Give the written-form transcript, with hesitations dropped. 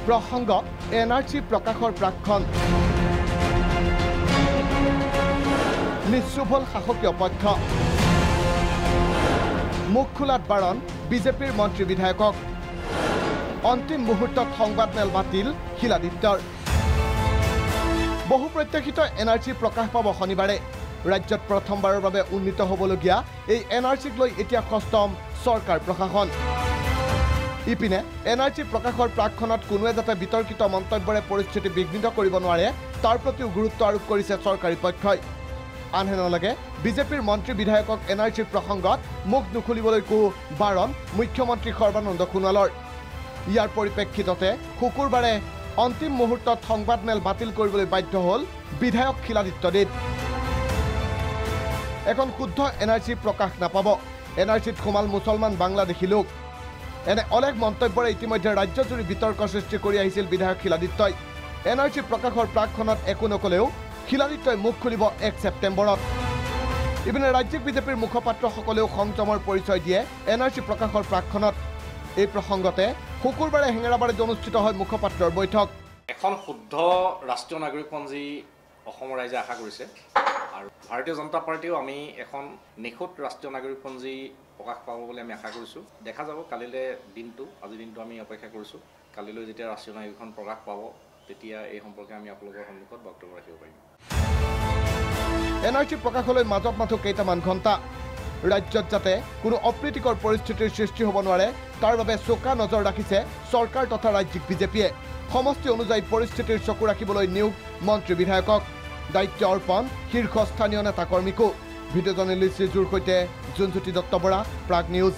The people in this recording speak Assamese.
প্ৰসংগ এনআৰচি প্ৰকাশৰ প্ৰাক্ষণ নিশ্চুভল শাসকীয় পক্ষ মুখ খোলাত বাৰণ বিজেপিৰ মন্ত্ৰী বিধায়কক অন্তিম মুহূৰ্তত সংবাদমেল বাতিল শিলাদিত্যৰ বহু প্ৰত্যাশিত এনআৰচি প্ৰকাশ পাব শনিবাৰে ৰাজ্যত প্ৰথমবাৰৰ বাবে উন্নীত হ'বলগীয়া এই এনআৰচিক লৈ এতিয়া কষ্টম চৰকাৰ প্ৰশাসন ইপিনে এনআৰচি প্ৰকাশৰ প্ৰাক্ষণত কোনোৱে যাতে বিতৰ্কিত মন্তব্যৰে পৰিস্থিতি বিঘ্নিত কৰিব নোৱাৰে তাৰ প্ৰতিও গুৰুত্ব আৰোপ কৰিছে চৰকাৰী পক্ষই আনহে নালাগে বিজেপিৰ মন্ত্ৰী বিধায়কক এনআৰচিৰ প্ৰসংগত মুখ নুখুলিবলৈকো বাৰণ মুখ্যমন্ত্ৰী সৰ্বানন্দ সোণোৱালৰ ইয়াৰ পৰিপ্ৰেক্ষিততে শুকুৰবাৰে অন্তিম মুহূৰ্তত সংবাদমেল বাতিল কৰিবলৈ বাধ্য হ'ল বিধায়ক শিলাদিত্যদেৱ এখন শুদ্ধ এনআৰচি প্ৰকাশ নাপাব এনআৰচিত সোমাল মুছলমান বাংলাদেশী লোক এনে অলেখ মন্তব্যৰে ইতিমধ্যে ৰাজ্যজুৰি বিতৰ্ক সৃষ্টি কৰি আহিছিল বিধায়ক শিলাদিত্যই এনআৰচি প্ৰকাশৰ প্ৰাক্ষণত একো নকলেও শিলাদিত্যই মুখ খুলিব 1 ছেপ্টেম্বৰত ইপিনে ৰাজ্যিক বিজেপিৰ মুখপাত্ৰসকলেও সংযমৰ পৰিচয় দিয়ে এনআৰচি প্ৰকাশৰ প্ৰাক্ষণত এই প্ৰসংগতে শুকুৰবাৰে হেঙেৰাবাৰীত অনুষ্ঠিত হয় মুখপাত্ৰৰ বৈঠক এখন শুদ্ধ ৰাষ্ট্ৰীয় নাগৰিকপঞ্জী অসমৰ ৰাইজে আশা কৰিছে আৰু ভাৰতীয় জনতা পাৰ্টিও আমি এখন নিখুঁত ৰাষ্ট্ৰীয় নাগৰিকপঞ্জী প্ৰকাশ পাব বুলি আমি আশা কৰিছোঁ দেখা যাব কালিলৈ আজিৰ দিনটো আমি অপেক্ষা কৰিছোঁ কালিলৈ যেতিয়া ৰাষ্ট্ৰীয় নাগৰিকখন প্ৰকাশ পাব তেতিয়া এই সম্পৰ্কে আমি আপোনালোকৰ সন্মুখত বক্তব্য ৰাখিব পাৰিম এনআৰচি প্ৰকাশলৈ মাজত মাথো কেইটামান ঘণ্টা ৰাজ্যত যাতে কোনো অপ্ৰীতিকৰ পৰিস্থিতিৰ সৃষ্টি হ'ব নোৱাৰে তাৰ বাবে চোকা নজৰ ৰাখিছে চৰকাৰ তথা ৰাজ্যিক বিজেপিয়ে সমষ্টি অনুযায়ী পৰিস্থিতিৰ চকু ৰাখিবলৈ নিয়োগ মন্ত্ৰী বিধায়কক দায়িত্ব অৰ্পণ শীৰ্ষস্থানীয় নেতা কৰ্মীকো ভিডিঅ' জাৰ্নেলিষ্ট শ্ৰীজুৰ সৈতে জোনজ্যোতি দত্ত বৰা প্ৰাগ নিউজ